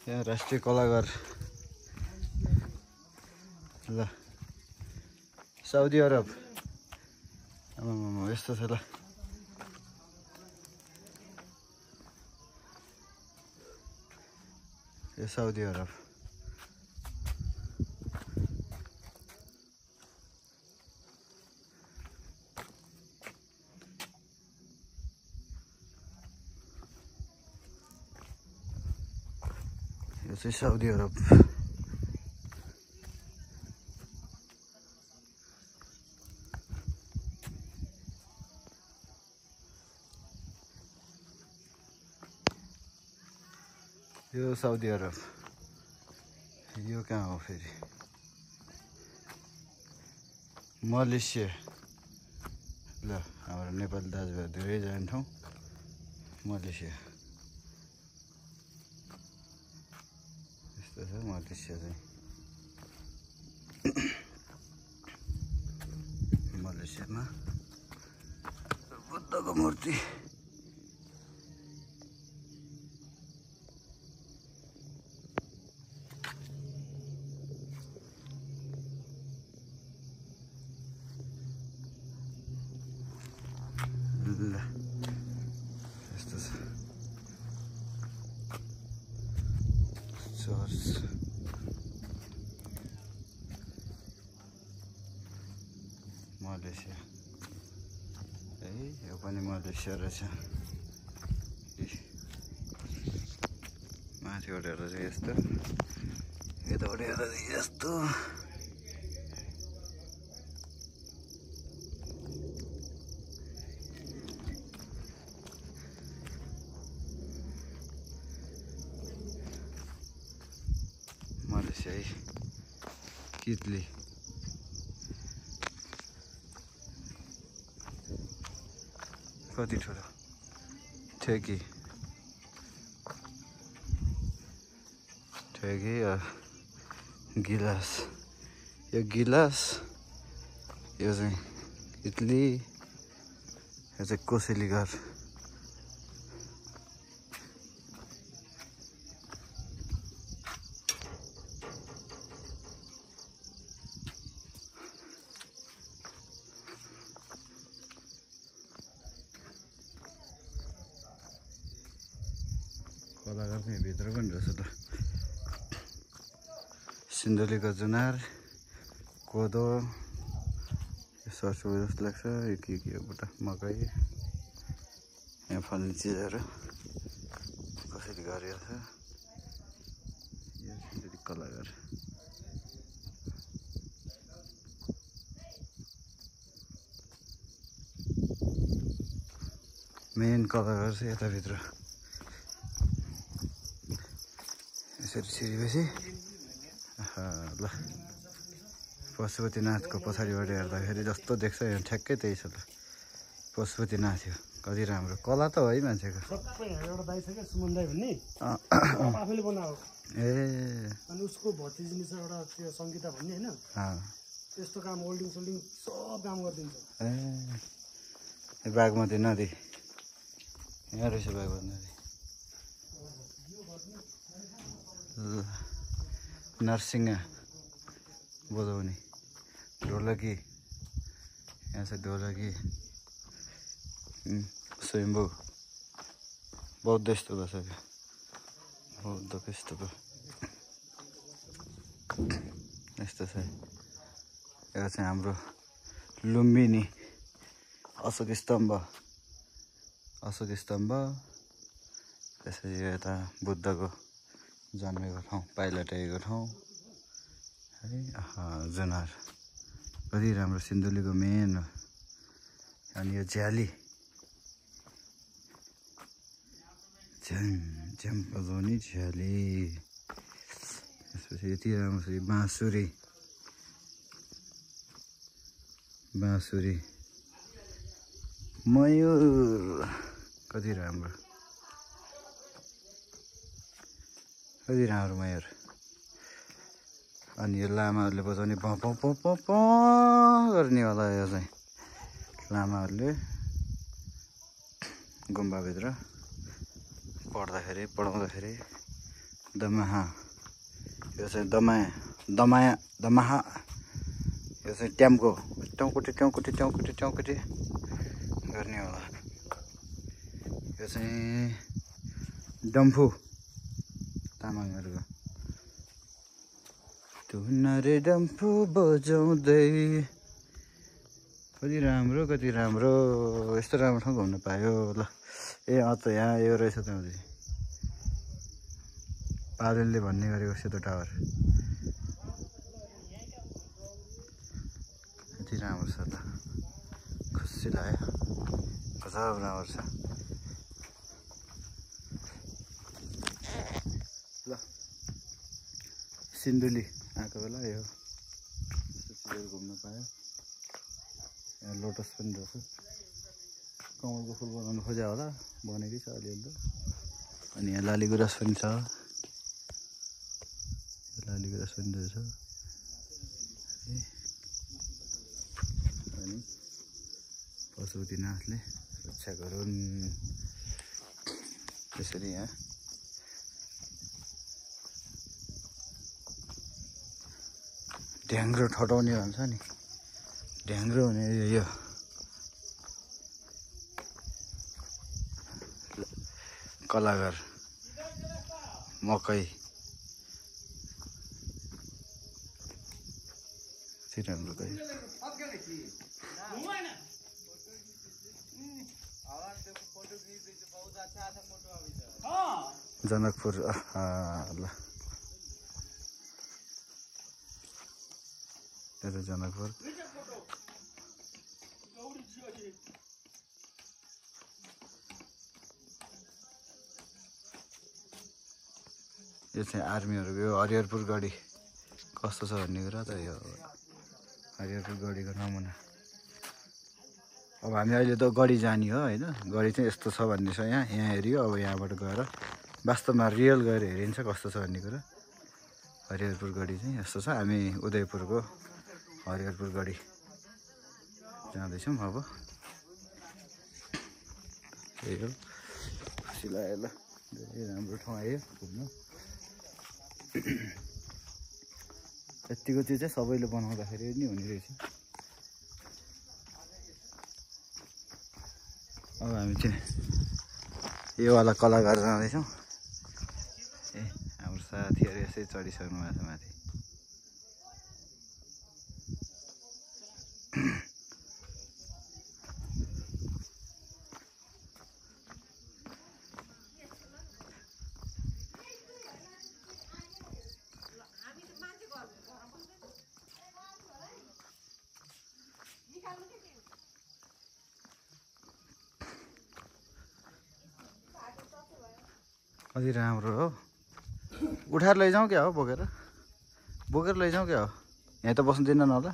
यहाँ राष्ट्रिय कलाघर ल साउदी अरब यस्तो छ ल यो साउदी अरब यो चाहिँ साउदी अरब यो साउदी अरब यो कहाँ हो फेरि मलेसिया ल हाम्रो नेपाली दाजुभाइ धेरै जाने ठाउँ मलेसिया यस्तो छ मलेसिया चाहिँ मलेसियामा बुद्धको मूर्ति यस्तो छ चर्च मलेसिया है यो पनि मलेसिया रहेछ माथिबाट हेर्दा चाहिँ यस्तो यताबाट हेर्दा चाहिँ यस्तो मलेसिया है कितली कति ठुलो ठेकी गिलास यो गिलास यो चाहिँ इडली यो चाहिँ कोसेली घर कलाघर पनि भित्र पनि रहेछ त सिन्धुलीको जुनार कोदो यो सरसो जस्तो लाग्छ यो के हो बुटा मकै यहाँ फल्ने चिजहरू कसरी गरिएको छ यो सिन्धुली कलाघर मेन कलाघर चाहिँ यताभित्र यसरी छिरेपछि ल पशुपतिनाथको पछाडिबाट हेर्दाखेरि जस्तो देख्छ यहाँ ठ्याक्कै त्यही छ ल पशुपतिनाथ थियो कति राम्रो कला त हो है मान्छेको आफैले बनाएको ए अनि उसको भतिजी छ एउटा त्यो सङ्गीता भन्ने होइन त्यस्तो काम होल्डिङ सोल्डिङ सब काम गरिदिन्छ ए बागमती नदी यहाँ रहेछ बागमती नदी नरसिंह बजाउने ढोलकी यहाँ छ ढोलकी स्वयम्भू बौद्ध स्तूप छ बौद्धको स्तूप यस्तो छ यो चाहिँ हाम्रो लुम्बिनी अशोक स्तम्भ त्यसपछि यता बुद्धको जन्मेको ठाउँ पाइलटेको ठाउँ है जुनार कति राम्रो सिन्धुलीको मेन हो अनि यो झ्याली झ्याम बजाउने झ्याली त्यसपछि यति राम्रो छ यो बाँसुरी मयूर कति राम्रो मयूर अनि यो लामाहरूले बजाउने प गर्ने होला यो चाहिँ लामाहरूले गुम्बाभित्र पढाउँदाखेरि दमाहा यो चाहिँ दमाहा यो चाहिँ ट्याम्को ट्याउकुटे गर्ने होला। यो चाहिँ डम्फु तामाङहरूको तुनरे डम्फु बजाउँदै कति राम्रो यस्तो राम्रो ठाउँ घुम्न पायो ल। ए त यहाँ यो रहेछ त पारुलले भन्ने गरेको सेतो टावर कति राम्रो छ त, खुसी लाग्यो, गजब राम्रो छ ल। सिन्धुली आएको बेला यो चिजहरू घुम्न पायो। यहाँ लोटस पनि रहेछ, कमलको फुल बनाउनु खोज्या होला, बनेकै छ अलिअलि त। अनि यहाँ लालीगुराँस पनि छ, लालीगुराँस पनि रहेछ। अनि पशुपतिनाथले रक्षा गरून्। त्यसरी यहाँ ढ्याङ्ग्रो ठटाउने भन्छ नि, ढ्याङ्ग्रो हुने यो कलाघर मकै राम्रो गयो। जनकपुर ल जनकपुर यो चाहिँ आर्मीहरूको यो हरिहरपुर गढी कस्तो छ भन्ने कुरा त। यो हरिहरपुर गढीको नमुना। अब हामी अहिले त गढी जाने हो होइन, गढी चाहिँ यस्तो छ भन्ने छ। यहाँ हेऱ्यो, अब यहाँबाट गएर वास्तवमा रियल गएर हेरिन्छ कस्तो छ भन्ने कुरा। हरिहरपुर गढी चाहिँ यस्तो छ। हामी उदयपुरको हरिहरपुर गढी जाँदैछौँ अब। त्यही हो, खुसी लाग्यो ल, धेरै राम्रो ठाउँ आयो घुम्न। यतिको त्यो चाहिँ सबैले बनाउँदाखेरि नि हुने रहेछ। अब हामी चाहिँ यो वाला कलाघर जाँदैछौँ। ए हाम्रो साथीहरू यसै चढिसक्नु भएको छ माथि। कति राम्रो हो, उठाएर लैजाउँ क्या हो, बोकेर लैजाउँ क्या हो। यहाँ त बस्नु दिन्न होला।